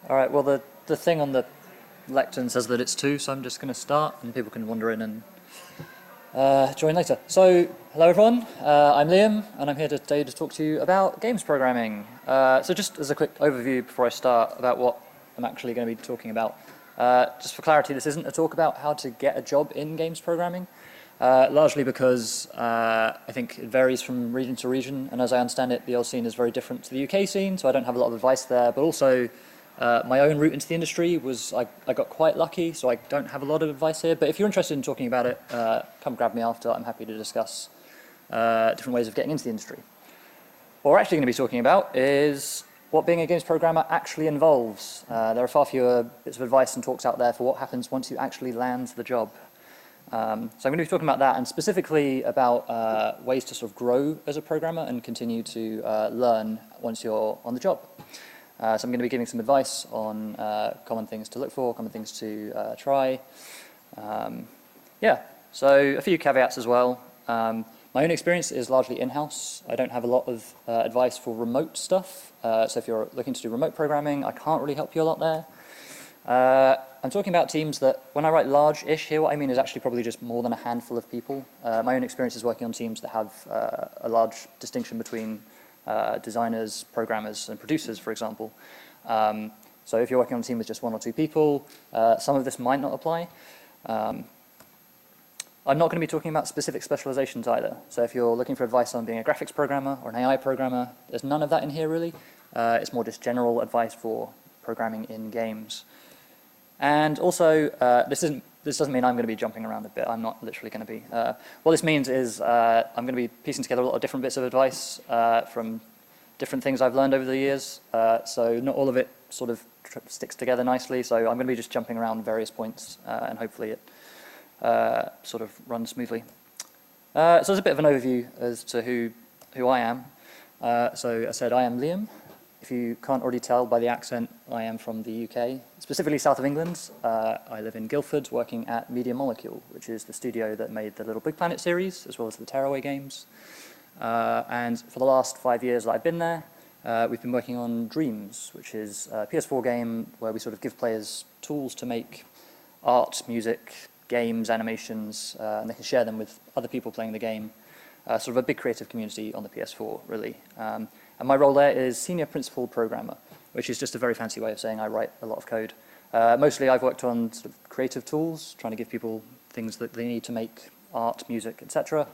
All right, well, the thing on the lectern says that it's 2, so I'm just going to start, and people can wander in and join later. So, hello everyone, I'm Liam, and I'm here today to talk to you about games programming. So just as a quick overview before I start about what I'm actually going to be talking about. Just for clarity, this isn't a talk about how to get a job in games programming, largely because I think it varies from region to region, and as I understand it, the Aussie scene is very different to the UK scene, so I don't have a lot of advice there, but also my own route into the industry was, I got quite lucky, so I don't have a lot of advice here, but if you're interested in talking about it, come grab me after. I'm happy to discuss different ways of getting into the industry. What we're actually going to be talking about is what being a games programmer actually involves. There are far fewer bits of advice and talks out there for what happens once you actually land the job. So I'm going to be talking about that, and specifically about ways to sort of grow as a programmer and continue to learn once you're on the job. So I'm going to be giving some advice on common things to look for, common things to try. So a few caveats as well. My own experience is largely in-house. I don't have a lot of advice for remote stuff. So if you're looking to do remote programming, I can't really help you a lot there. I'm talking about teams that, when I write large-ish here, what I mean is actually probably just more than a handful of people. My own experience is working on teams that have a large distinction between designers, programmers, and producers, for example. So if you're working on a team with just 1 or 2 people, some of this might not apply. I'm not going to be talking about specific specializations either. So if you're looking for advice on being a graphics programmer or an AI programmer, there's none of that in here really. It's more just general advice for programming in games. And also, this doesn't mean I'm going to be jumping around a bit. I'm not literally going to be. What this means is I'm going to be piecing together a lot of different bits of advice from different things I've learned over the years. So not all of it sort of sticks together nicely. So I'm going to be just jumping around various points, and hopefully it sort of runs smoothly. So there's a bit of an overview as to who I am. So I said I am Liam. If you can't already tell by the accent, I am from the UK, specifically south of England. I live in Guildford, working at Media Molecule, which is the studio that made the Little Big Planet series, as well as the Tearaway games. And for the last 5 years that I've been there, we've been working on Dreams, which is a PS4 game where we sort of give players tools to make art, music, games, animations, and they can share them with other people playing the game. Sort of a big creative community on the PS4, really. And my role there is Senior Principal Programmer, which is just a very fancy way of saying I write a lot of code. Mostly I've worked on sort of creative tools, trying to give people things that they need to make art, music, etc.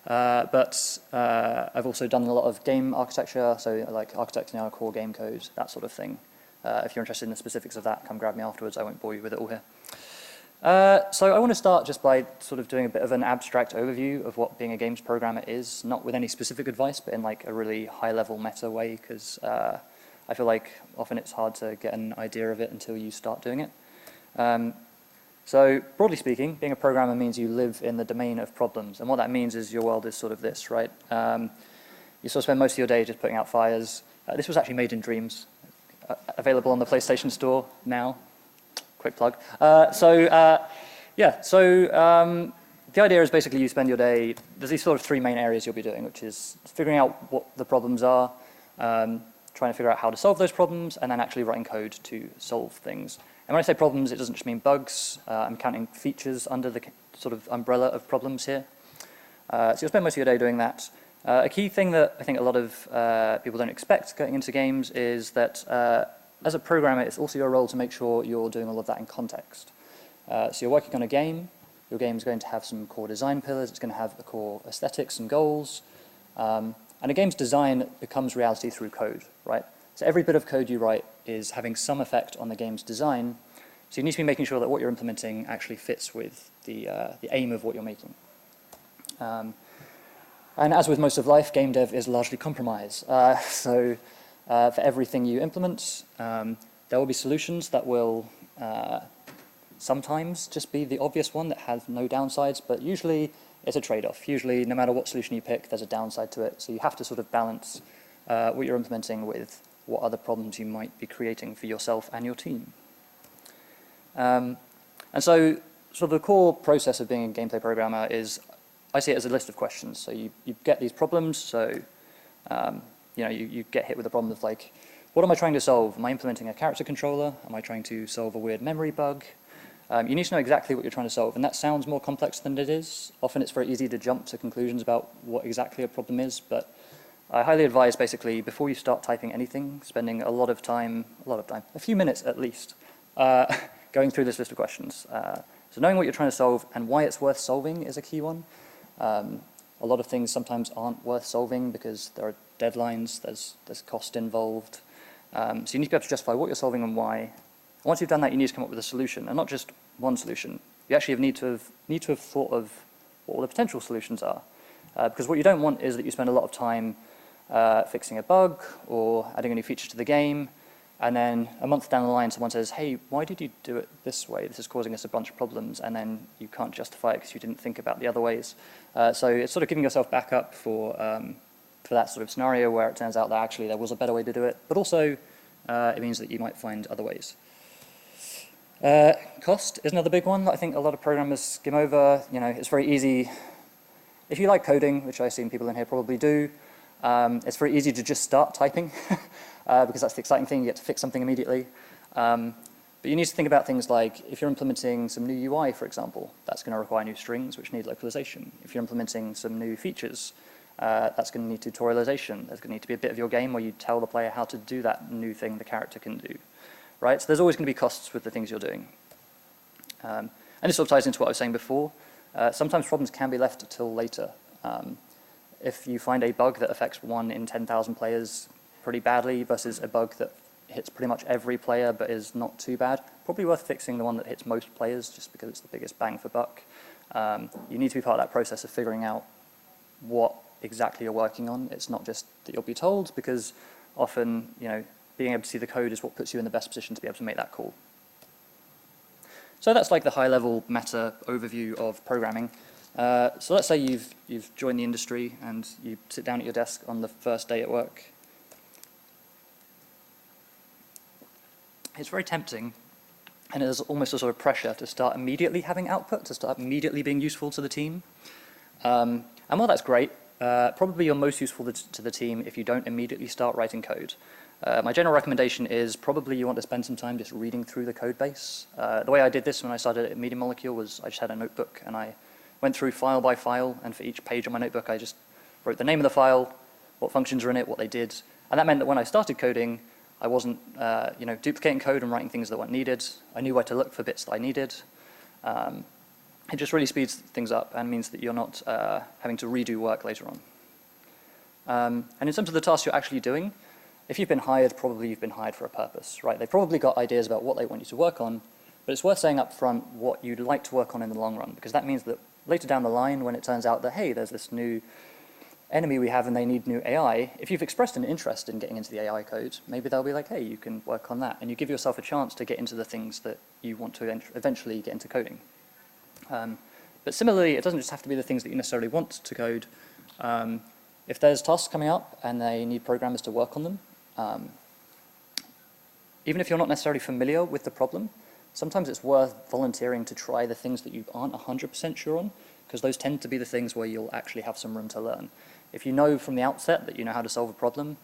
But I've also done a lot of game architecture, so like architecting our core game code, that sort of thing. If you're interested in the specifics of that, come grab me afterwards. I won't bore you with it all here. So I want to start just by sort of doing a bit of an abstract overview of what being a games programmer is, not with any specific advice, but in like a really high-level meta way, because I feel like often it's hard to get an idea of it until you start doing it. So broadly speaking, being a programmer means you live in the domain of problems, and what that means is your world is sort of this, right? You sort of spend most of your day just putting out fires. This was actually made in Dreams, available on the PlayStation Store now. Quick plug. The idea is basically you spend your day, there's these sort of 3 main areas you'll be doing, which is figuring out what the problems are, trying to figure out how to solve those problems, and then actually writing code to solve things. And when I say problems, it doesn't just mean bugs. I'm counting features under the sort of umbrella of problems here. So you'll spend most of your day doing that. A key thing that I think a lot of people don't expect going into games is that as a programmer, it's also your role to make sure you're doing all of that in context. So you're working on a game. Your game is going to have some core design pillars. It's going to have the core aesthetics and goals. And a game's design becomes reality through code, right? So every bit of code you write is having some effect on the game's design. So you need to be making sure that what you're implementing actually fits with the aim of what you're making. And as with most of life, game dev is largely compromise. For everything you implement, there will be solutions that will sometimes just be the obvious one that has no downsides, but usually it's a trade-off. Usually, no matter what solution you pick, there's a downside to it. So you have to sort of balance what you're implementing with what other problems you might be creating for yourself and your team. And so sort of the core process of being a gameplay programmer is, I see it as a list of questions. So you get these problems, so you get hit with the problem of like, what am I trying to solve? Am I implementing a character controller? Am I trying to solve a weird memory bug? You need to know exactly what you're trying to solve, and that sounds more complex than it is. Often it's very easy to jump to conclusions about what exactly a problem is, but I highly advise basically before you start typing anything, spending a few minutes at least, going through this list of questions. So knowing what you're trying to solve and why it's worth solving is a key one. A lot of things sometimes aren't worth solving because there are deadlines, there's cost involved. So you need to be able to justify what you're solving and why. And once you've done that, you need to come up with a solution, and not just one solution. You actually need to have thought of what all the potential solutions are. Because what you don't want is that you spend a lot of time fixing a bug or adding a new feature to the game, and then a month down the line someone says, hey, why did you do it this way? This is causing us a bunch of problems, and then you can't justify it because you didn't think about the other ways. So it's sort of giving yourself backup for that sort of scenario where it turns out that actually there was a better way to do it, but also it means that you might find other ways. Cost is another big one that I think a lot of programmers skim over. You know, it's very easy. If you like coding, which I assume people in here probably do, it's very easy to just start typing because that's the exciting thing. You get to fix something immediately. But you need to think about things like if you're implementing some new UI, for example, that's going to require new strings, which need localization. If you're implementing some new features, that's going to need tutorialization. There's going to need to be a bit of your game where you tell the player how to do that new thing the character can do. Right? So there's always going to be costs with the things you're doing. And this sort of ties into what I was saying before. Sometimes problems can be left until later. If you find a bug that affects 1 in 10,000 players pretty badly versus a bug that hits pretty much every player but is not too bad, probably worth fixing the one that hits most players just because it's the biggest bang for buck. You need to be part of that process of figuring out what exactly you're working on. It's not just that you'll be told, because often, you know, being able to see the code is what puts you in the best position to be able to make that call. So that's like the high-level meta overview of programming. So let's say you've joined the industry and you sit down at your desk on the first day at work. It's very tempting, and there's almost a sort of pressure to start immediately having output, to start immediately being useful to the team. And while that's great, probably you're most useful to the team if you don't immediately start writing code. My general recommendation is probably you want to spend some time just reading through the code base. The way I did this when I started at Media Molecule was I just had a notebook and I went through file by file, and for each page on my notebook I just wrote the name of the file, what functions are in it, what they did. And that meant that when I started coding, I wasn't duplicating code and writing things that weren't needed. I knew where to look for bits that I needed. It just really speeds things up and means that you're not having to redo work later on. And in terms of the tasks you're actually doing, if you've been hired, probably you've been hired for a purpose, right? They've probably got ideas about what they want you to work on, but it's worth saying up front what you'd like to work on in the long run, because that means that later down the line, when it turns out that, hey, there's this new enemy we have and they need new AI, if you've expressed an interest in getting into the AI code, maybe they'll be like, hey, you can work on that, and you give yourself a chance to get into the things that you want to eventually get into coding. But similarly, it doesn't just have to be the things that you necessarily want to code. If there's tasks coming up and they need programmers to work on them, even if you're not necessarily familiar with the problem, sometimes it's worth volunteering to try the things that you aren't 100% sure on, because those tend to be the things where you'll actually have some room to learn. If you know from the outset that you know how to solve a problem,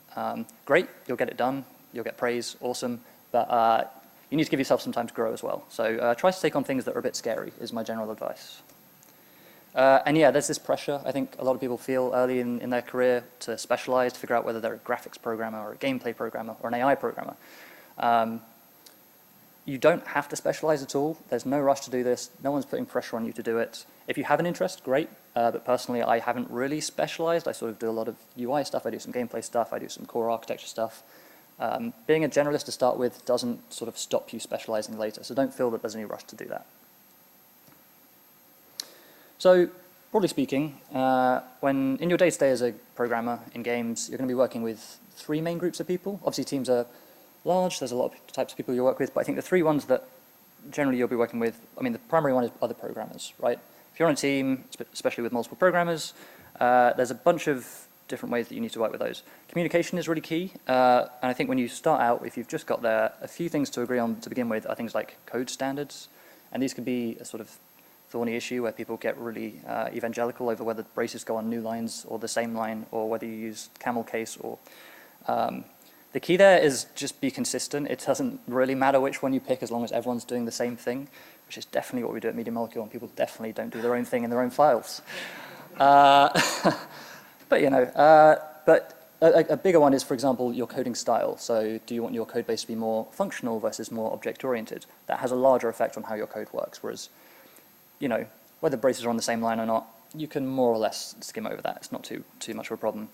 great, you'll get it done, you'll get praise, awesome, but you need to give yourself some time to grow as well. So try to take on things that are a bit scary, is my general advice. And yeah, there's this pressure I think a lot of people feel early in their career to specialize, to figure out whether they're a graphics programmer or a gameplay programmer or an AI programmer. You don't have to specialize at all. There's no rush to do this. No one's putting pressure on you to do it. If you have an interest, great. But personally, I haven't really specialized. I sort of do a lot of UI stuff. I do some gameplay stuff. I do some core architecture stuff. Being a generalist to start with doesn't sort of stop you specializing later. So don't feel that there's any rush to do that. So, broadly speaking, when in your day-to-day as a programmer in games, you're going to be working with 3 main groups of people. Obviously, teams are large. There's a lot of types of people you work with, but I think the 3 ones that generally you'll be working with, I mean, the primary one is other programmers, right? If you're on a team, especially with multiple programmers, there's a bunch of different ways that you need to work with those. Communication is really key, and I think when you start out, if you've just got there, a few things to agree on to begin with are things like code standards, and these can be a sort of thorny issue where people get really evangelical over whether braces go on new lines or the same line, or whether you use camel case or The key there is just be consistent. It doesn't really matter which one you pick as long as everyone's doing the same thing, which is definitely what we do at Media Molecule, and people definitely don't do their own thing in their own files. But you know, a bigger one is, for example, your coding style. So do you want your code base to be more functional versus more object-oriented? That has a larger effect on how your code works, whereas, you know, whether braces are on the same line or not, you can more or less skim over that. It's not too much of a problem.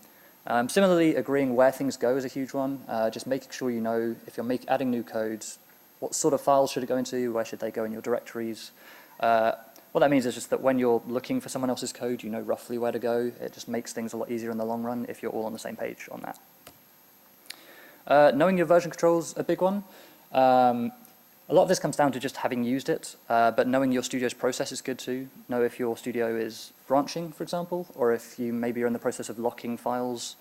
Similarly, agreeing where things go is a huge one. Just making sure you know if you're adding new codes, what sort of files should it go into, where should they go in your directories. What that means is just that when you're looking for someone else's code, you know roughly where to go. It just makes things a lot easier in the long run if you're all on the same page on that. Knowing your version control is a big one. A lot of this comes down to just having used it, but knowing your studio's process is good too. Know if your studio is branching, for example, or if you maybe are in the process of locking files.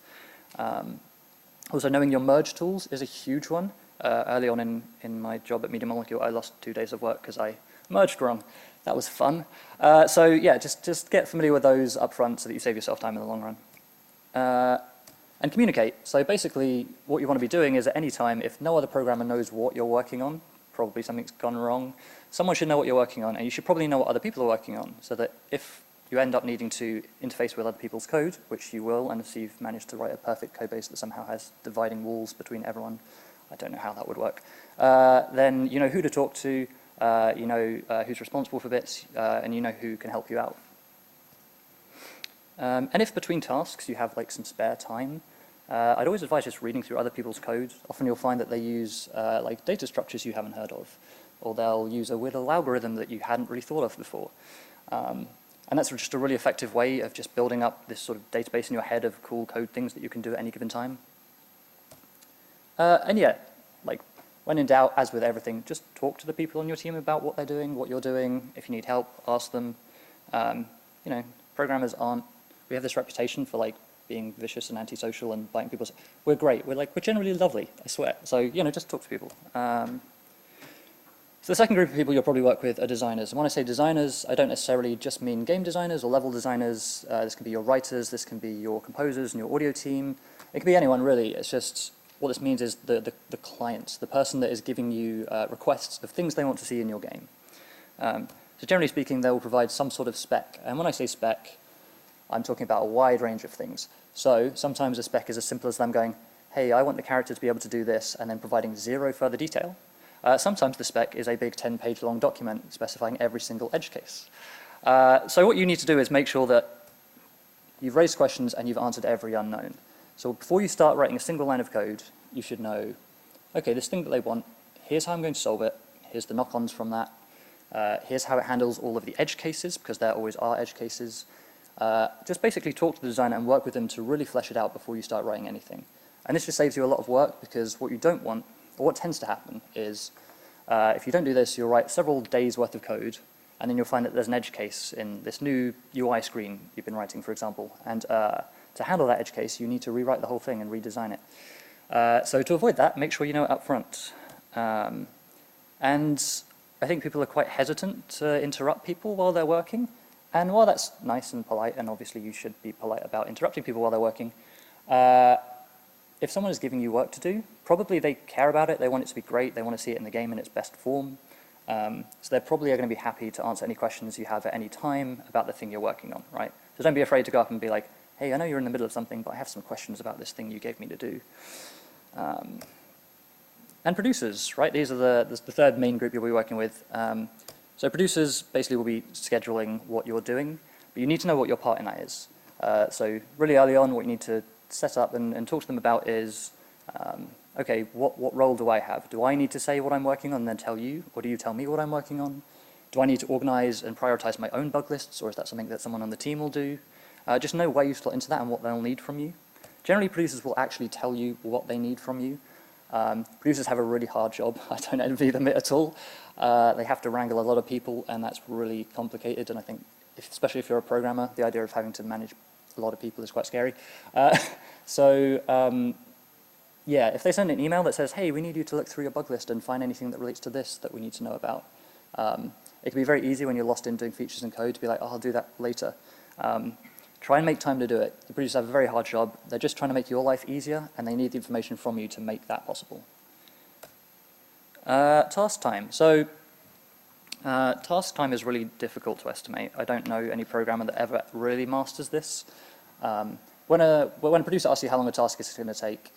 Also, knowing your merge tools is a huge one. Early on in my job at Media Molecule, I lost 2 days of work because I merged wrong. That was fun. So yeah, just get familiar with those up front so that you save yourself time in the long run. And communicate. So basically, what you want to be doing is at any time, if no other programmer knows what you're working on, probably something's gone wrong, someone should know what you're working on, and you should probably know what other people are working on, so that if you end up needing to interface with other people's code, which you will, and if you've managed to write a perfect code base that somehow has dividing walls between everyone, I don't know how that would work, then you know who to talk to, you know who's responsible for bits, and you know who can help you out. And if between tasks you have like some spare time, I'd always advise just reading through other people's code. Often you'll find that they use like data structures you haven't heard of, or they'll use a weird little algorithm that you hadn't really thought of before. And that's just a really effective way of just building up this sort of database in your head of cool code things that you can do at any given time. And yeah, like when in doubt, as with everything, just talk to the people on your team about what they're doing, what you're doing. If you need help, ask them. You know, programmers aren't, we have this reputation for like being vicious and antisocial and biting people's, we're great, we're generally lovely, I swear. So, you know, just talk to people. So the second group of people you'll probably work with are designers. And when I say designers, I don't necessarily just mean game designers or level designers. This can be your writers, this can be your composers and your audio team. It can be anyone really. It's just, what this means is the client, the person that is giving you requests of things they want to see in your game. So generally speaking, they will provide some sort of spec. And when I say spec, I'm talking about a wide range of things. So sometimes a spec is as simple as them going, hey, I want the character to be able to do this, and then providing 0 further detail. Sometimes the spec is a big 10-page long document specifying every single edge case. So what you need to do is make sure that you've raised questions and you've answered every unknown. So before you start writing a single line of code, you should know, okay, this thing that they want, here's how I'm going to solve it, here's the knock-ons from that, here's how it handles all of the edge cases, because there always are edge cases. Just basically talk to the designer and work with them to really flesh it out before you start writing anything. And this just saves you a lot of work, because what you don't want, or what tends to happen is, if you don't do this, you'll write several days worth of code, and then you'll find that there's an edge case in this new UI screen you've been writing, for example. And to handle that edge case, you need to rewrite the whole thing and redesign it. So to avoid that, make sure you know it up front. And I think people are quite hesitant to interrupt people while they're working. And while that's nice and polite, and obviously you should be polite about interrupting people while they're working, if someone is giving you work to do, probably they care about it, they want it to be great, they want to see it in the game in its best form. So they're probably going to be happy to answer any questions you have at any time about the thing you're working on, right? So don't be afraid to go up and be like, hey, I know you're in the middle of something, but I have some questions about this thing you gave me to do. And producers, right? These are the third main group you'll be working with. So producers basically will be scheduling what you're doing, but you need to know what your part in that is. So really early on, what you need to set up and talk to them about is, okay, what role do I have? Do I need to say what I'm working on and then tell you, or do you tell me what I'm working on? Do I need to organize and prioritize my own bug lists, or is that something that someone on the team will do? Just know where you slot into that and what they'll need from you. Generally, producers will actually tell you what they need from you. Producers have a really hard job. I don't envy them at all. They have to wrangle a lot of people, and that's really complicated. And I think, especially if you're a programmer, the idea of having to manage a lot of people is quite scary. Yeah, if they send an email that says, hey, we need you to look through your bug list and find anything that relates to this that we need to know about, it can be very easy when you're lost in doing features and code to be like, oh, I'll do that later. Try and make time to do it. The producers have a very hard job. They're just trying to make your life easier, and they need the information from you to make that possible. Task time. So task time is really difficult to estimate. I don't know any programmer that ever really masters this. When a producer asks you how long a task is going to take,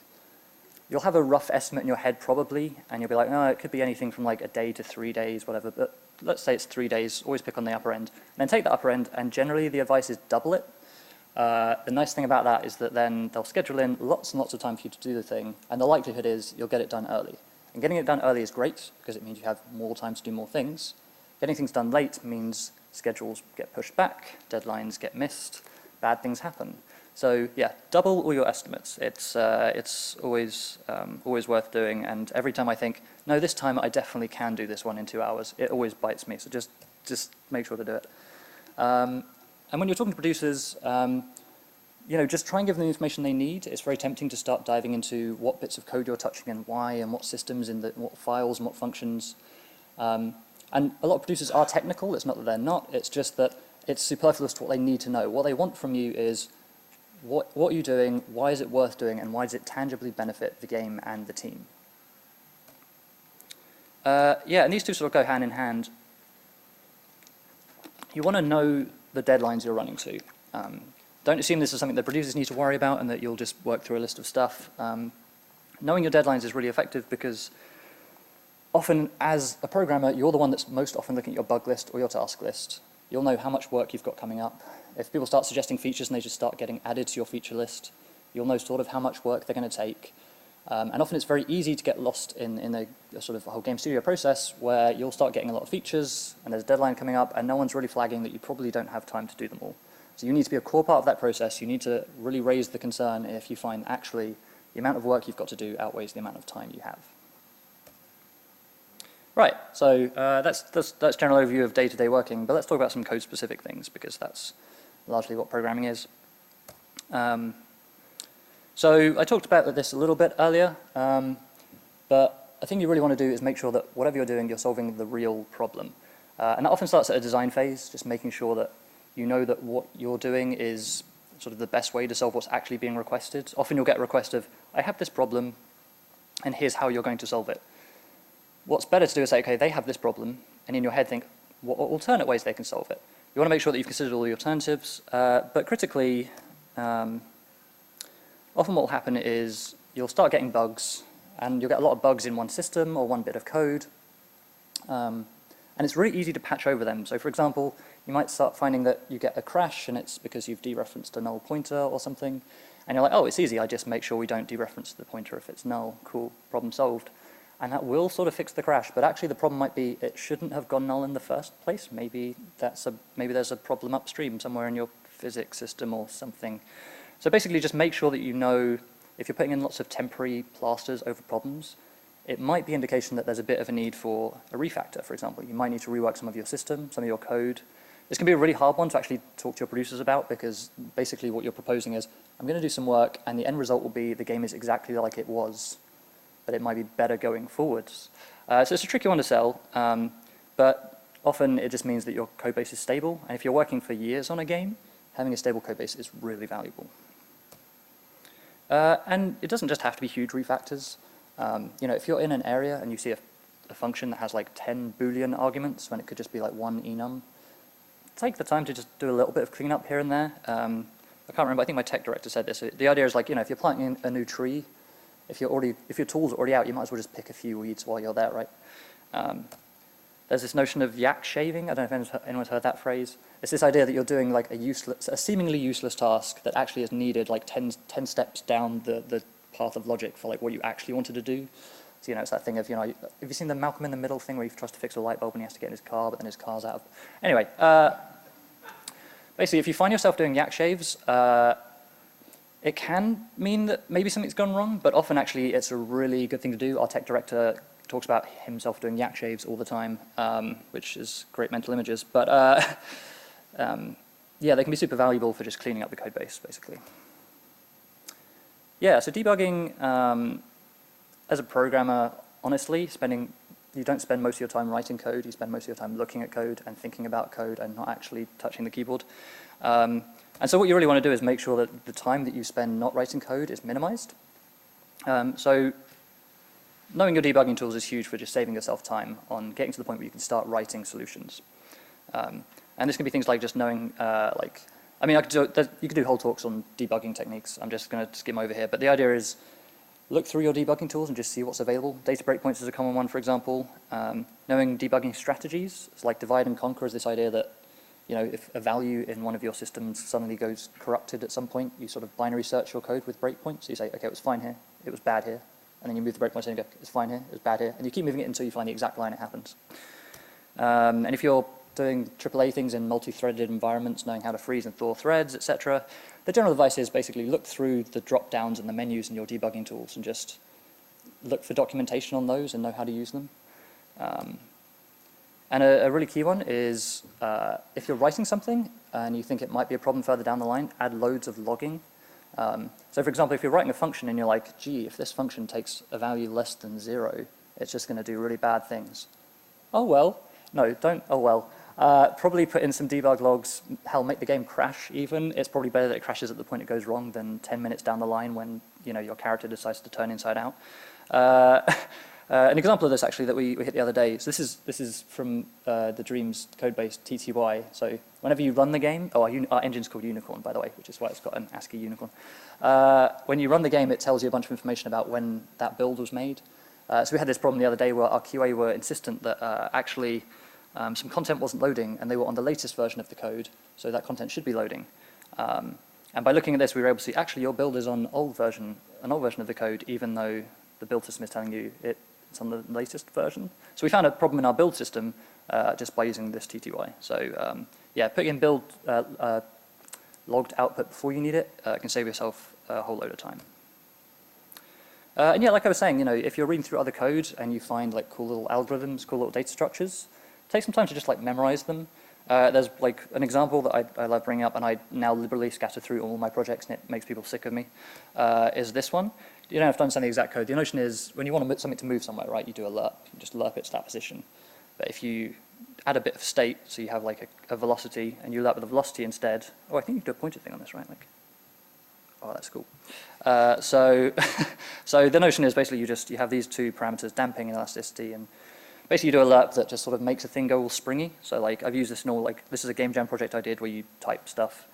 you'll have a rough estimate in your head probably, and you'll be like, oh, it could be anything from like a day to 3 days, whatever, but let's say it's 3 days, always pick on the upper end. And then take the upper end, and generally the advice is double it. The nice thing about that is that then they'll schedule in lots and lots of time for you to do the thing, and the likelihood is you'll get it done early. And getting it done early is great, because it means you have more time to do more things. Getting things done late means schedules get pushed back, deadlines get missed, bad things happen. So yeah, double all your estimates. It's always worth doing, and every time I think, no, this time I definitely can do this one in 2 hours, it always bites me, so just make sure to do it. And when you're talking to producers, just try and give them the information they need. It's very tempting to start diving into what bits of code you're touching and why, and what systems, what files and what functions. And a lot of producers are technical. It's not that they're not, it's just that it's superfluous to what they need to know. What they want from you is, what are you doing, why is it worth doing, and why does it tangibly benefit the game and the team? And these two sort of go hand in hand. You want to know the deadlines you're running to. Don't assume this is something that producers need to worry about and that you'll just work through a list of stuff. Knowing your deadlines is really effective because often as a programmer, you're the one that's most often looking at your bug list or your task list. You'll know how much work you've got coming up. If people start suggesting features and they just start getting added to your feature list, you'll know sort of how much work they're going to take. And often it's very easy to get lost in a sort of a whole game studio process where you'll start getting a lot of features and there's a deadline coming up and no one's really flagging that you probably don't have time to do them all. So you need to be a core part of that process. You need to really raise the concern if you find actually the amount of work you've got to do outweighs the amount of time you have. Right, so that's general overview of day-to-day working, but let's talk about some code-specific things because that's largely what programming is. So I talked about this a little bit earlier, but a thing you really want to do is make sure that whatever you're doing, you're solving the real problem. And that often starts at a design phase, just making sure that you know that what you're doing is sort of the best way to solve what's actually being requested. Often you'll get a request of, I have this problem, and here's how you're going to solve it. What's better to do is say, okay, they have this problem, and in your head think, what alternate ways they can solve it? You want to make sure that you've considered all the alternatives, but critically, often what will happen is you'll start getting bugs, and you'll get a lot of bugs in one system or one bit of code, and it's really easy to patch over them. So for example, you might start finding that you get a crash, and it's because you've dereferenced a null pointer or something, and you're like, oh, it's easy, I just make sure we don't dereference the pointer if it's null, cool, problem solved. And that will sort of fix the crash, but actually the problem might be it shouldn't have gone null in the first place. Maybe there's a problem upstream somewhere in your physics system or something. So basically just make sure that you know if you're putting in lots of temporary plasters over problems, it might be indication that there's a bit of a need for a refactor, for example. You might need to rework some of your system, some of your code. This can be a really hard one to actually talk to your producers about because basically what you're proposing is, I'm going to do some work and the end result will be the game is exactly like it was, but it might be better going forwards. So it's a tricky one to sell, but often it just means that your code base is stable, and if you're working for years on a game, having a stable code base is really valuable. And it doesn't just have to be huge refactors. If you're in an area and you see a function that has like 10 Boolean arguments when it could just be like one enum, take the time to just do a little bit of cleanup here and there. I can't remember, I think my tech director said this. The idea is like, if you're planting a new tree, if your tools are already out, you might as well just pick a few weeds while you're there, right? There's this notion of yak shaving. I don't know if anyone's heard that phrase. It's this idea that you're doing like a seemingly useless task that actually is needed like 10 steps down the path of logic for like what you actually wanted to do. So, it's that thing of, have you seen the Malcolm in the Middle thing where he tries to fix a light bulb and he has to get in his car, but then his car's out of... Anyway, basically, if you find yourself doing yak shaves, it can mean that maybe something's gone wrong, but often actually it's a really good thing to do. Our tech director talks about himself doing yak shaves all the time, which is great mental images. But yeah, they can be super valuable for just cleaning up the code base, basically. Yeah, so debugging, as a programmer, honestly, you don't spend most of your time writing code, you spend most of your time looking at code and thinking about code and not actually touching the keyboard. And so what you really want to do is make sure that the time that you spend not writing code is minimized. So knowing your debugging tools is huge for just saving yourself time on getting to the point where you can start writing solutions. And this can be things like just knowing, you could do whole talks on debugging techniques. I'm just going to skim over here. But the idea is look through your debugging tools and just see what's available. Data breakpoints is a common one, for example. Knowing debugging strategies, it's like divide and conquer is this idea that, if a value in one of your systems suddenly goes corrupted at some point, you sort of binary search your code with breakpoints. So you say, okay, it was fine here, it was bad here. And then you move the breakpoints and you go, it's fine here, it's bad here. And you keep moving it until you find the exact line it happens. And if you're doing AAA things in multi-threaded environments, knowing how to freeze and thaw threads, etc., the general advice is basically look through the drop-downs and the menus in your debugging tools and just look for documentation on those and know how to use them. And a really key one is if you're writing something and you think it might be a problem further down the line, add loads of logging. So for example, if you're writing a function and you're like, gee, if this function takes a value less than 0, it's just going to do really bad things. Oh well. No, don't, oh well. Probably put in some debug logs. Hell, make the game crash even. It's probably better that it crashes at the point it goes wrong than 10 minutes down the line when your character decides to turn inside out. An example of this actually that we hit the other day, so this is from the Dreams codebase TTY. So whenever you run the game, our engine's called Unicorn, by the way, which is why it's got an ASCII unicorn. When you run the game, it tells you a bunch of information about when that build was made. So we had this problem the other day where our QA were insistent that actually some content wasn't loading and they were on the latest version of the code, so that content should be loading. And by looking at this, we were able to see actually your build is on an old version of the code, even though the build system is telling you it's on the latest version. So we found a problem in our build system just by using this TTY. So yeah, putting in build logged output before you need it can save yourself a whole load of time. And yeah, like I was saying, if you're reading through other code and you find like cool little algorithms, cool little data structures, take some time to just like memorize them. There's like an example that I love bringing up and I now liberally scatter through all my projects and it makes people sick of me, is this one. You don't have to understand the exact code. The notion is when you want something to move somewhere, right, you do a lerp. You just lerp it to that position. But if you add a bit of state, so you have like a velocity and you lerp with the velocity instead. Oh, I think you can do a pointer thing on this, right? Like, oh, that's cool. So the notion is basically you have these two parameters, damping and elasticity, and basically you do a lerp that just sort of makes a thing go all springy. So like I've used this in all, like this is a game jam project I did where you type stuff.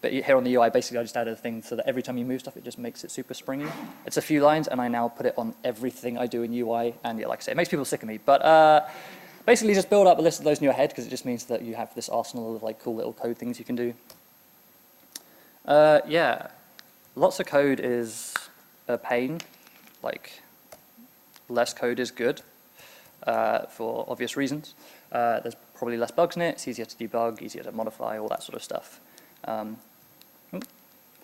But here on the UI, basically I just added a thing so that every time you move stuff, it just makes it super springy. It's a few lines and I now put it on everything I do in UI. And yeah, like I say, it makes people sick of me. But basically just build up a list of those in your head because it just means that you have this arsenal of like cool little code things you can do. Yeah, lots of code is a pain. Like less code is good for obvious reasons. There's probably less bugs in it. It's easier to debug, easier to modify, all that sort of stuff.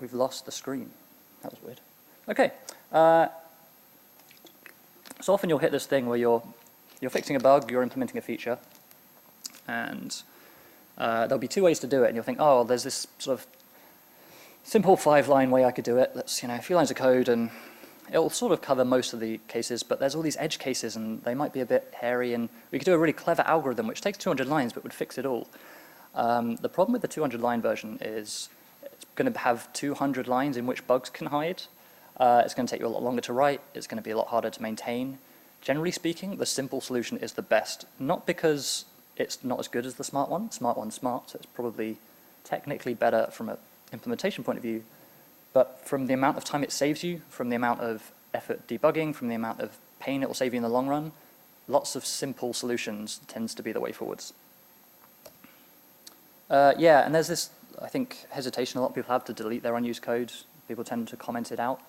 We've lost the screen. That was weird. Okay. So often you'll hit this thing where you're fixing a bug, you're implementing a feature, and there'll be two ways to do it, and you'll think, oh, there's this sort of simple 5-line way I could do it. That's a few lines of code, and it'll sort of cover most of the cases, but there's all these edge cases, and they might be a bit hairy, and we could do a really clever algorithm which takes 200 lines but would fix it all. The problem with the 200-line version is it's going to have 200 lines in which bugs can hide. It's going to take you a lot longer to write. It's going to be a lot harder to maintain. Generally speaking, the simple solution is the best, not because it's not as good as the smart one. Smart one's smart, so it's probably technically better from an implementation point of view, but from the amount of time it saves you, from the amount of effort debugging, from the amount of pain it will save you in the long run, lots of simple solutions tends to be the way forwards. Yeah, and there's this, I think, hesitation a lot of people have to delete their unused code. People tend to comment it out.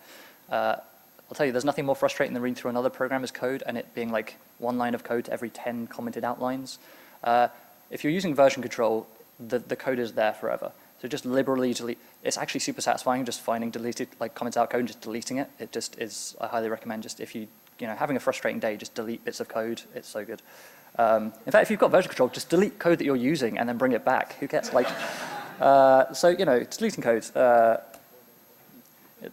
I'll tell you, there's nothing more frustrating than reading through another programmer's code and it being like one line of code to every 10 commented out lines. If you're using version control, the code is there forever. So just liberally delete. It's actually super satisfying just finding deleted, like comments out code and just deleting it. It just is, I highly recommend just if having a frustrating day, just delete bits of code. It's so good. In fact, if you've got version control, just delete code that you're using and then bring it back. Who gets like, so deleting code,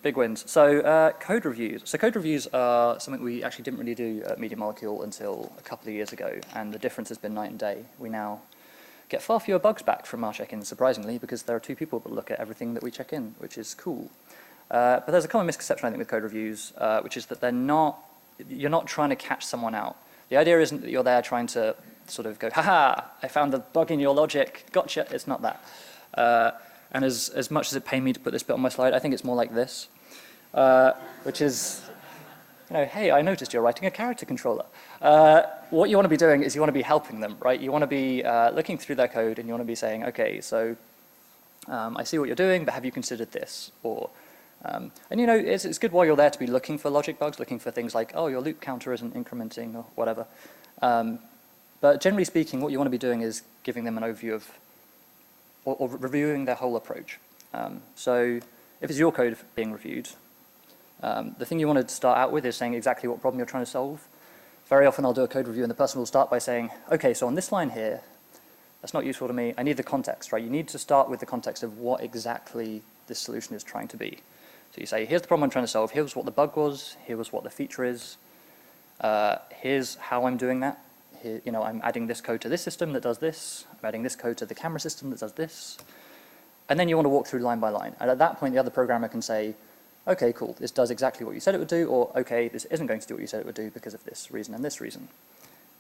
big wins. So code reviews. So code reviews are something we actually didn't really do at Media Molecule until a couple of years ago, and the difference has been night and day. We now get far fewer bugs back from our check-ins, surprisingly, because there are 2 people that look at everything that we check in, which is cool. But there's a common misconception, I think, with code reviews, which is that you're not trying to catch someone out. The idea isn't that you're there trying to sort of go, haha, I found the bug in your logic, gotcha. It's not that. And as much as it paid me to put this bit on my slide, I think it's more like this, which is, hey, I noticed you're writing a character controller. What you want to be doing is you want to be helping them, right? You want to be looking through their code and you want to be saying, okay, so I see what you're doing, but have you considered this? Or, and it's good while you're there to be looking for logic bugs, looking for things like, oh, your loop counter isn't incrementing or whatever. But generally speaking, what you want to be doing is giving them an overview of, or reviewing their whole approach. So if it's your code being reviewed, the thing you want to start out with is saying exactly what problem you're trying to solve. Very often I'll do a code review and the person will start by saying, okay, so on this line here, that's not useful to me, I need the context, right? You need to start with the context of what exactly this solution is trying to be. So you say, here's the problem I'm trying to solve, here's what the bug was, here was what the feature is, here's how I'm doing that. Here, I'm adding this code to this system that does this, I'm adding this code to the camera system that does this. And then you want to walk through line by line. And at that point, the other programmer can say, okay, cool, this does exactly what you said it would do, or okay, this isn't going to do what you said it would do because of this reason and this reason.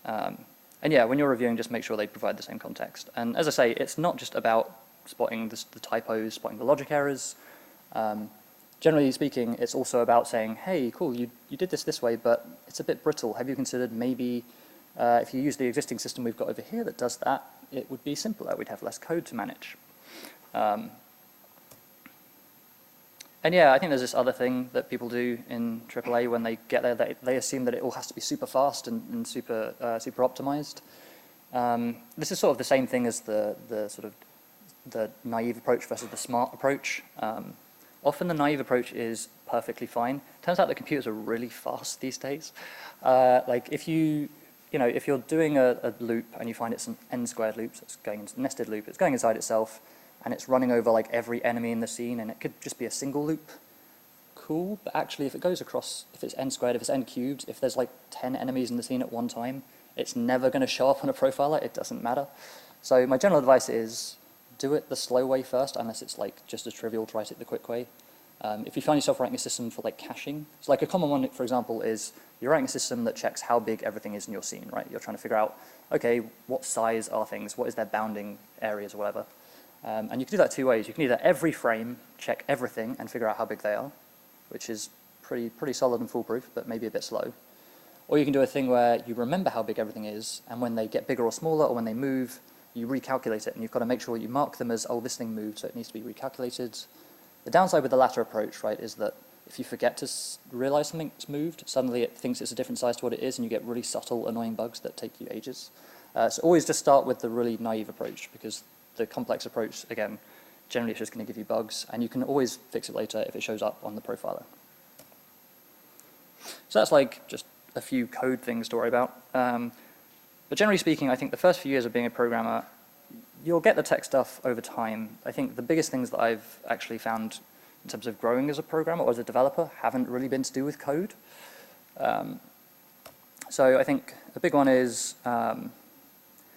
And yeah, when you're reviewing, just make sure they provide the same context. And as I say, it's not just about spotting the typos, spotting the logic errors. Generally speaking, it's also about saying, hey, cool, you did this way, but it's a bit brittle. Have you considered maybe if you use the existing system we've got over here that does that, it would be simpler. We'd have less code to manage. And yeah, I think there's this other thing that people do in AAA when they get there. They assume that it all has to be super fast and super optimized. This is sort of the same thing as the naive approach versus the smart approach. Often the naive approach is perfectly fine. Turns out that computers are really fast these days. Like if you're doing a loop and you find it's an n-squared loop, so it's going into a nested loop, it's going inside itself, and it's running over like every enemy in the scene, and it could just be a single loop. Cool, but actually if it goes across, if it's n-squared, if it's n-cubed, if there's like 10 enemies in the scene at one time, it's never going to show up on a profiler, it doesn't matter. So my general advice is do it the slow way first, unless it's like just as trivial to write it the quick way. If you find yourself writing a system for like caching, so like a common one, for example, is you're writing a system that checks how big everything is in your scene, right? You're trying to figure out, okay, what size are things, what is their bounding areas or whatever. And you can do that 2 ways. You can either every frame check everything and figure out how big they are, which is pretty solid and foolproof, but maybe a bit slow. Or you can do a thing where you remember how big everything is, and when they get bigger or smaller, or when they move, you recalculate it, and you've got to make sure you mark them as, oh, this thing moved, so it needs to be recalculated. The downside with the latter approach, right, is that if you forget to realize something's moved, suddenly it thinks it's a different size to what it is, and you get really subtle, annoying bugs that take you ages. So always just start with the really naive approach, because the complex approach, again, generally it's just going to give you bugs, and you can always fix it later if it shows up on the profiler. So that's like just a few code things to worry about. But generally speaking, I think the first few years of being a programmer, you'll get the tech stuff over time. I think the biggest things that I've actually found in terms of growing as a programmer or as a developer haven't really been to do with code. So I think a big one is, when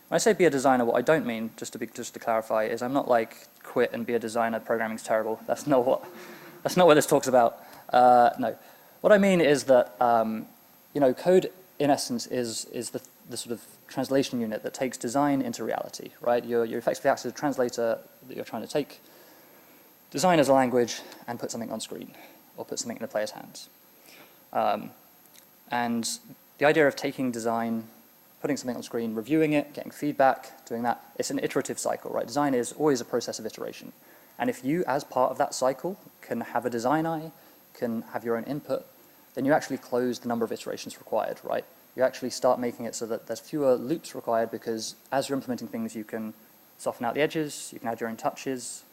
I say be a designer, what I don't mean, just to clarify, is I'm not like quit and be a designer, programming's terrible. That's not what this talks about. No. What I mean is that code in essence is the sort of translation unit that takes design into reality, right? You're effectively acting as a translator that you're trying to take design as a language and put something on screen or put something in the player's hands. And the idea of taking design, putting something on screen, reviewing it, getting feedback, doing that, it's an iterative cycle, right? Design is always a process of iteration. And if you, as part of that cycle, can have a design eye, can have your own input, then you actually close the number of iterations required, right? You actually start making it so that there's fewer loops required because as you're implementing things, you can soften out the edges, you can add your own touches.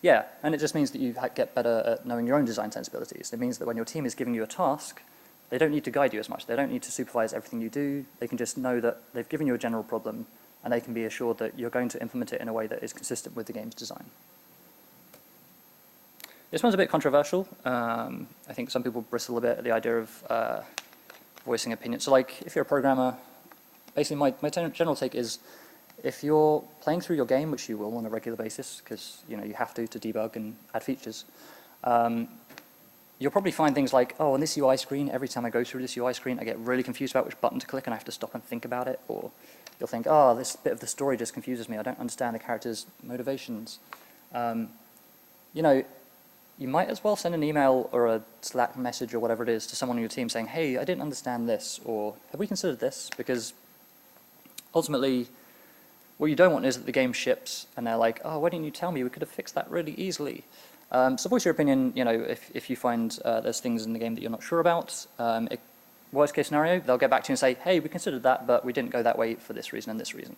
Yeah, and it just means that you get better at knowing your own design sensibilities. It means that when your team is giving you a task, they don't need to guide you as much. They don't need to supervise everything you do. They can just know that they've given you a general problem and they can be assured that you're going to implement it in a way that is consistent with the game's design. This one's a bit controversial. I think some people bristle a bit at the idea of voicing opinion. So like, if you're a programmer, basically my general take is, if you're playing through your game, which you will on a regular basis, because you have to debug and add features, you'll probably find things like, oh, on this UI screen, every time I go through this UI screen, I get really confused about which button to click and I have to stop and think about it. Or you'll think, oh, this bit of the story just confuses me. I don't understand the character's motivations. You might as well send an email or a Slack message or whatever it is to someone on your team saying, hey, I didn't understand this, or have we considered this? Because ultimately, what you don't want is that the game ships and they're like, oh, why didn't you tell me? We could have fixed that really easily. So voice your opinion, if you find there's things in the game that you're not sure about. Worst case scenario, they'll get back to you and say, hey, we considered that, but we didn't go that way for this reason and this reason.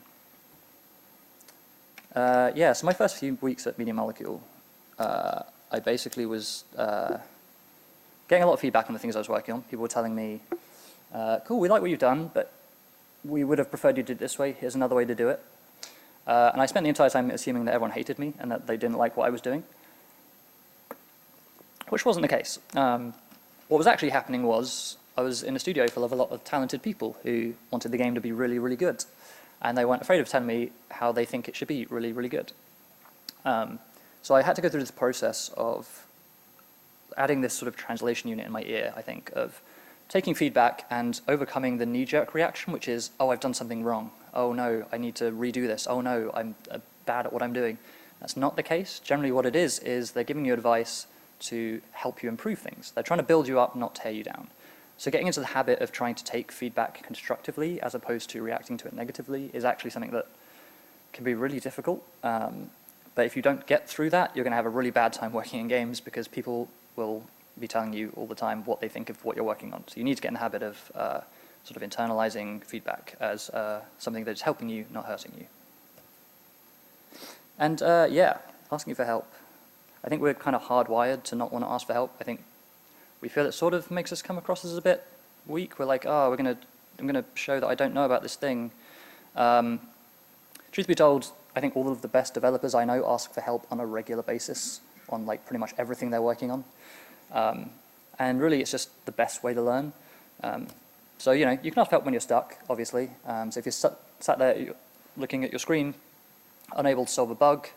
So my first few weeks at Media Molecule, I basically was getting a lot of feedback on the things I was working on. People were telling me, cool, we like what you've done, but we would have preferred you did it this way. Here's another way to do it. And I spent the entire time assuming that everyone hated me and that they didn't like what I was doing, which wasn't the case. What was actually happening was I was in a studio full of a lot of talented people who wanted the game to be really, really good. And they weren't afraid of telling me how they think it should be really, really good. So I had to go through this process of adding this sort of translation unit in my ear, I think, of taking feedback and overcoming the knee-jerk reaction, which is, oh, I've done something wrong. Oh, no, I need to redo this. Oh, no, I'm bad at what I'm doing. That's not the case. Generally what it is they're giving you advice to help you improve things. They're trying to build you up, not tear you down. So getting into the habit of trying to take feedback constructively as opposed to reacting to it negatively is actually something that can be really difficult. But if you don't get through that, you're going to have a really bad time working in games because people will be telling you all the time what they think of what you're working on. So you need to get in the habit of sort of internalizing feedback as something that's helping you, not hurting you. And asking for help. I think we're kind of hardwired to not want to ask for help. I think we feel it sort of makes us come across as a bit weak. We're like, oh, I'm gonna show that I don't know about this thing. Truth be told, I think all of the best developers I know ask for help on a regular basis on like pretty much everything they're working on. And really it's just the best way to learn. So you can ask for help when you're stuck, obviously. So if you're sat there looking at your screen, unable to solve a bug,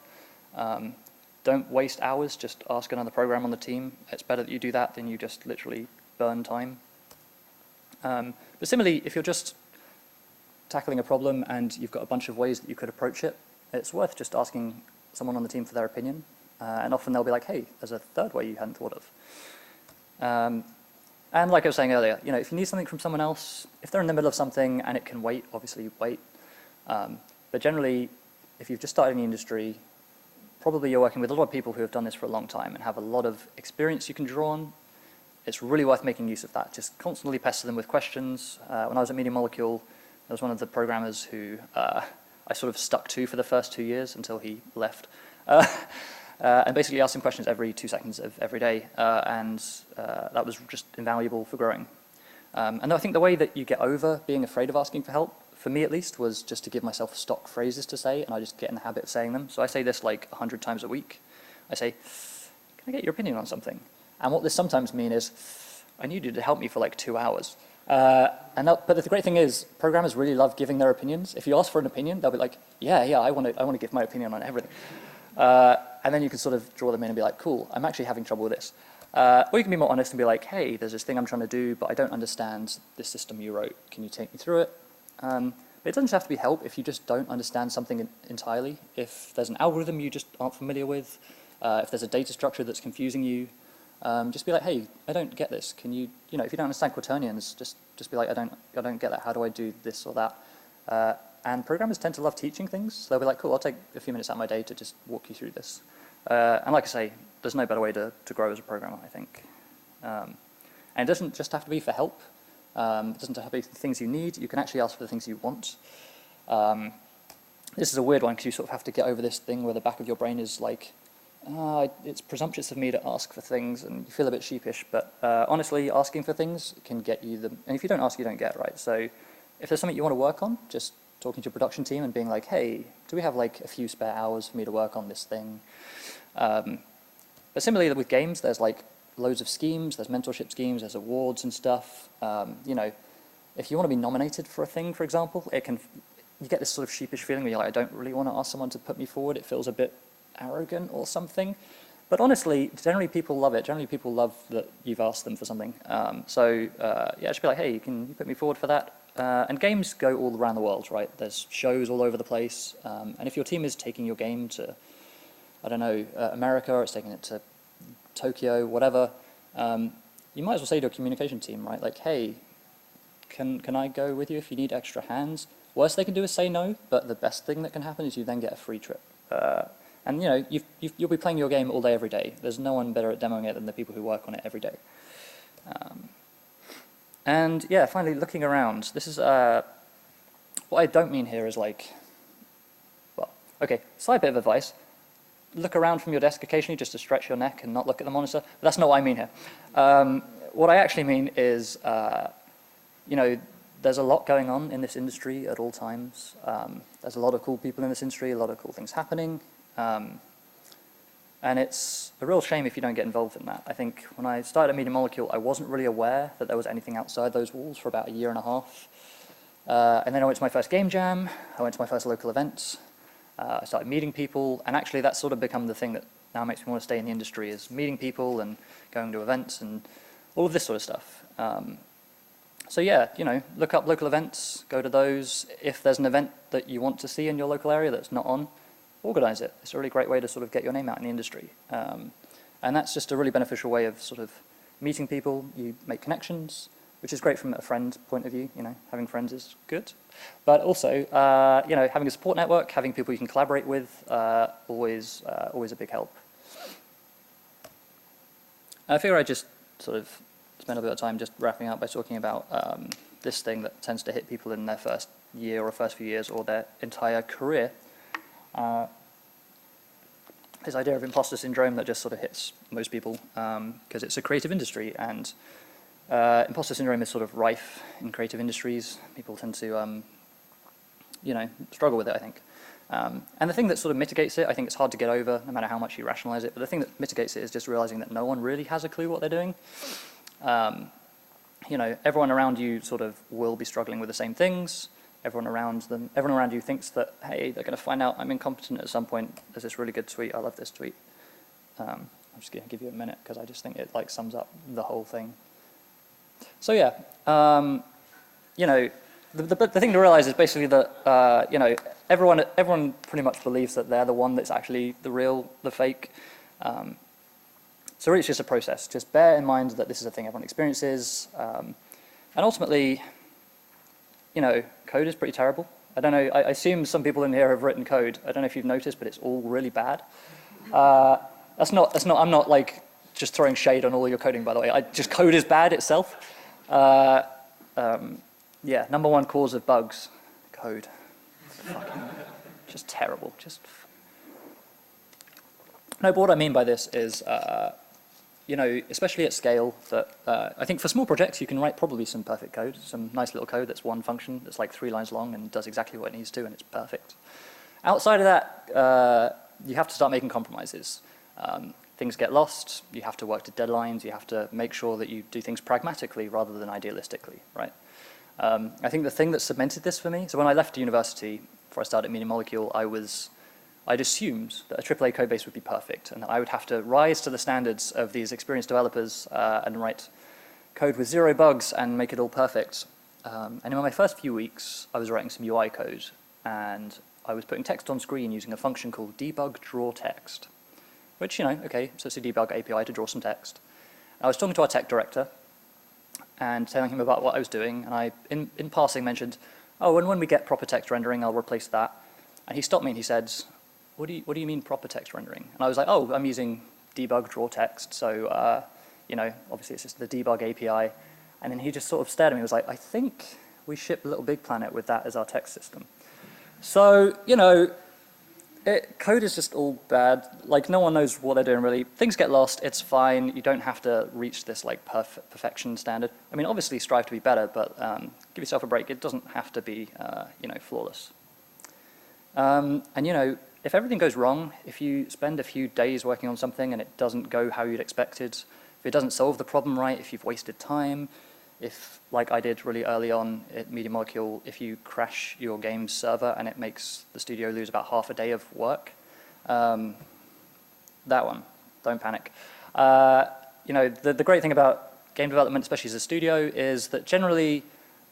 don't waste hours, just ask another programmer on the team. It's better that you do that than you just literally burn time. But similarly, if you're just tackling a problem and you've got a bunch of ways that you could approach it, it's worth just asking someone on the team for their opinion. And often they'll be like, hey, there's a third way you hadn't thought of. And like I was saying earlier, if you need something from someone else, if they're in the middle of something and it can wait, obviously wait. But generally, if you've just started in the industry, probably you're working with a lot of people who have done this for a long time and have a lot of experience you can draw on. It's really worth making use of that. Just constantly pester them with questions. When I was at Media Molecule, there was one of the programmers who I sort of stuck to for the first 2 years until he left. And basically asked him questions every 2 seconds of every day. And that was just invaluable for growing. And I think the way that you get over being afraid of asking for help, for me at least, was just to give myself stock phrases to say, and I just get in the habit of saying them. So I say this like 100 times a week. I say, can I get your opinion on something? And what this sometimes means is, I need you to help me for like 2 hours. But the great thing is, programmers really love giving their opinions. If you ask for an opinion, they'll be like, yeah, I want to give my opinion on everything. And then you can sort of draw them in and be like, cool, I'm actually having trouble with this. Or you can be more honest and be like, hey, there's this thing I'm trying to do, but I don't understand this system you wrote. Can you take me through it? But it doesn't just have to be help if you just don't understand something entirely. If there's an algorithm you just aren't familiar with, if there's a data structure that's confusing you, just be like, hey, I don't get this. Can you, if you don't understand quaternions, just be like, I don't get that. How do I do this or that? And programmers tend to love teaching things. So they'll be like, cool, I'll take a few minutes out of my day to just walk you through this. And like I say, there's no better way to grow as a programmer, I think. And it doesn't just have to be for help. It doesn't have to be the things you need. You can actually ask for the things you want. This is a weird one because you sort of have to get over this thing where the back of your brain is like, it's presumptuous of me to ask for things, and you feel a bit sheepish. But honestly, asking for things can get you them. And if you don't ask, you don't get, right? So if there's something you want to work on, just talking to your production team and being like, hey, do we have like a few spare hours for me to work on this thing? But similarly with games, there's like loads of schemes, there's mentorship schemes, there's awards and stuff. If you want to be nominated for a thing, for example, you get this sort of sheepish feeling where you're like, I don't really want to ask someone to put me forward. It feels a bit arrogant or something. But honestly, generally people love it. Generally people love that you've asked them for something. Yeah, just be like, hey, can you put me forward for that? And games go all around the world, right? There's shows all over the place. And if your team is taking your game to, I don't know, America, or it's taking it to Tokyo, whatever, you might as well say to a communication team, right? Like, hey, can I go with you if you need extra hands? Worst they can do is say no, but the best thing that can happen is you then get a free trip. And you know, you'll be playing your game all day, every day. There's no one better at demoing it than the people who work on it every day. And yeah, finally, looking around. This is, what I don't mean here is like, well, okay, slight bit of advice. Look around from your desk occasionally just to stretch your neck and not look at the monitor. But that's not what I mean here. What I actually mean is, you know, there's a lot going on in this industry at all times. There's a lot of cool people in this industry, a lot of cool things happening. And it's a real shame if you don't get involved in that. I think when I started at Media Molecule, I wasn't really aware that there was anything outside those walls for about a year and a half. And then I went to my first game jam, I went to my first local events, I started meeting people, and actually that's sort of become the thing that now makes me want to stay in the industry, is meeting people and going to events and all of this sort of stuff. So yeah, you know, look up local events, go to those. If there's an event that you want to see in your local area that's not on, organize it. It's a really great way to sort of get your name out in the industry. And that's just a really beneficial way of sort of meeting people. You make connections, which is great from a friend point of view. You know, having friends is good. But also, you know, having a support network, having people you can collaborate with, always a big help. I figure I just sort of spend a bit of time just wrapping up by talking about this thing that tends to hit people in their first year or first few years or their entire career. This idea of imposter syndrome that just sort of hits most people because it's a creative industry, and imposter syndrome is sort of rife in creative industries. People tend to, you know, struggle with it, I think. And the thing that sort of mitigates it, I think it's hard to get over no matter how much you rationalize it, but the thing that mitigates it is just realizing that no one really has a clue what they're doing. You know, everyone around you sort of will be struggling with the same things. Everyone around you thinks that, hey, they're going to find out I'm incompetent at some point. There's this really good tweet. I love this tweet. I'm just going to give you a minute because I just think it like sums up the whole thing. So yeah, you know, the thing to realize is basically that you know, everyone pretty much believes that they're the one that's actually the fake. So really it's just a process. Just bear in mind that this is a thing everyone experiences. And ultimately, you know, code is pretty terrible. I don't know, I assume some people in here have written code. I don't know if you've noticed, but it's all really bad. I'm not like just throwing shade on all your coding, by the way. Just code is bad itself. Yeah, #1 cause of bugs, code. Fucking, just terrible, No, but what I mean by this is, you know, especially at scale, that I think for small projects you can write probably some perfect code, some nice little code that's one function that's like 3 lines long and does exactly what it needs to, and it's perfect. Outside of that, you have to start making compromises. Things get lost, you have to work to deadlines, you have to make sure that you do things pragmatically rather than idealistically, right? I think the thing that cemented this for me, so when I left university, before I started Media Molecule, I'd assumed that a AAA code base would be perfect and that I would have to rise to the standards of these experienced developers and write code with 0 bugs and make it all perfect. And in my first few weeks, I was writing some UI code, and I was putting text on screen using a function called debug draw text, which, you know, okay, so it's a debug API to draw some text. I was talking to our tech director and telling him about what I was doing, and I, in passing, mentioned, oh, and when we get proper text rendering, I'll replace that. And he stopped me and he said, what do you mean proper text rendering? And I was like, oh, I'm using debug draw text, so, you know, obviously it's just the debug API. And then he just sort of stared at me and was like, I think we ship Little Big Planet with that as our text system. So, you know, code is just all bad. Like, no one knows what they're doing, really. Things get lost, it's fine. You don't have to reach this, like, perfection standard. I mean, obviously strive to be better, but give yourself a break. It doesn't have to be, you know, flawless. And, you know, if everything goes wrong, if you spend a few days working on something and it doesn't go how you'd expected, if it doesn't solve the problem right, if you've wasted time, if, like I did really early on at Media Molecule, if you crash your game's server and it makes the studio lose about half a day of work, that one, don't panic. You know, the great thing about game development, especially as a studio, is that generally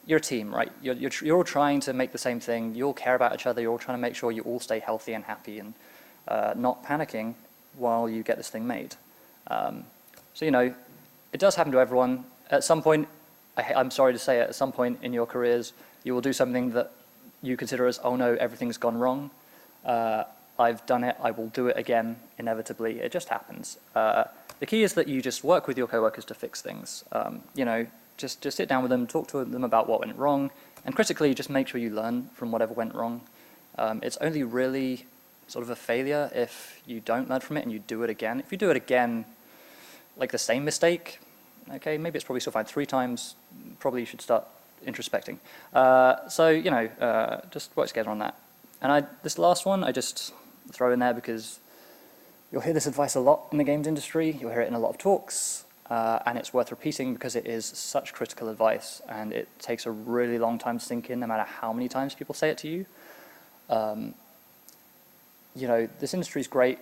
you're a team, right? You're all trying to make the same thing. You all care about each other. You're all trying to make sure you all stay healthy and happy and not panicking while you get this thing made. So, you know, it does happen to everyone. At some point, I'm sorry to say it, at some point in your careers, you will do something that you consider as, oh no, everything's gone wrong. I've done it, I will do it again, inevitably. It just happens. The key is that you just work with your coworkers to fix things. You know, just sit down with them, talk to them about what went wrong, and critically, just make sure you learn from whatever went wrong. It's only really sort of a failure if you don't learn from it and you do it again. If you do it again, like the same mistake, okay, maybe it's probably still fine. 3 times, probably you should start introspecting. So, you know, just work together on that. And this last one, I just throw in there because you'll hear this advice a lot in the games industry. You'll hear it in a lot of talks, and it's worth repeating because it is such critical advice, and it takes a really long time to sink in, no matter how many times people say it to you. You know, this industry is great.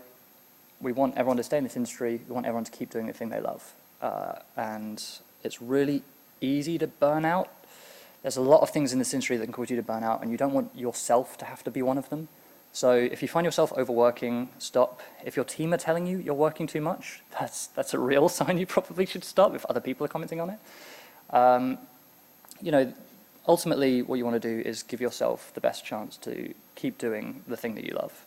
We want everyone to stay in this industry. We want everyone to keep doing the thing they love. And it's really easy to burn out. There's a lot of things in this industry that can cause you to burn out, and you don't want yourself to have to be one of them. So if you find yourself overworking, stop. If your team are telling you you're working too much, that's a real sign you probably should stop if other people are commenting on it. You know, ultimately what you want to do is give yourself the best chance to keep doing the thing that you love.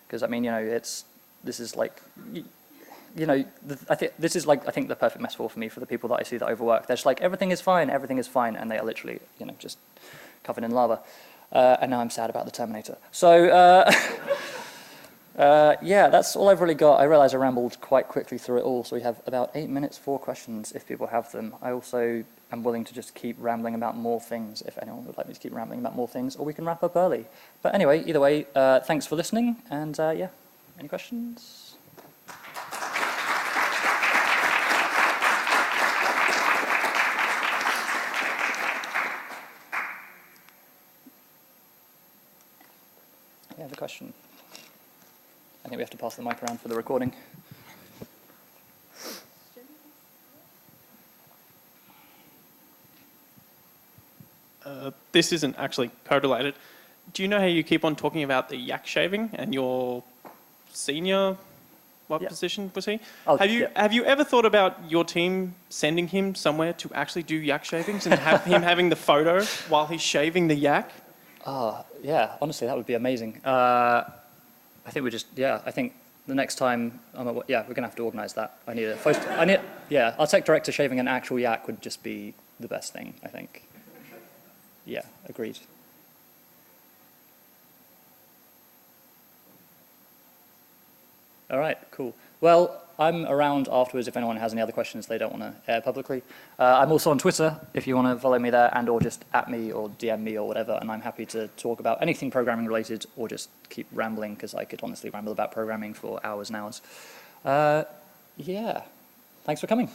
Because I mean, you know, this is like, you know, I think the perfect metaphor for me for the people that I see that overwork. They're just like, everything is fine, and they are literally, you know, just covered in lava. And now I'm sad about the Terminator. So, yeah, that's all I've really got. I realize I rambled quite quickly through it all, so we have about 8 minutes for questions if people have them. I also am willing to just keep rambling about more things if anyone would like me to keep rambling about more things, or we can wrap up early. But anyway, either way, thanks for listening, and yeah, any questions? Yeah, the question. I think we have to pass the mic around for the recording. This isn't actually code-related. Do you know how you keep on talking about the yak shaving and your senior, what position was he? Oh, have you ever thought about your team sending him somewhere to actually do yak shavings and have him having the photo while he's shaving the yak? Yeah, honestly, that would be amazing. I think I think the next time, we're going to have to organise that. I need a photo. Our tech director shaving an actual yak would just be the best thing, I think. Yeah, agreed. All right, cool. Well, I'm around afterwards if anyone has any other questions they don't want to air publicly. I'm also on Twitter if you want to follow me there, and or just at me or DM me or whatever, and I'm happy to talk about anything programming related or just keep rambling, because I could honestly ramble about programming for hours and hours. Yeah, thanks for coming.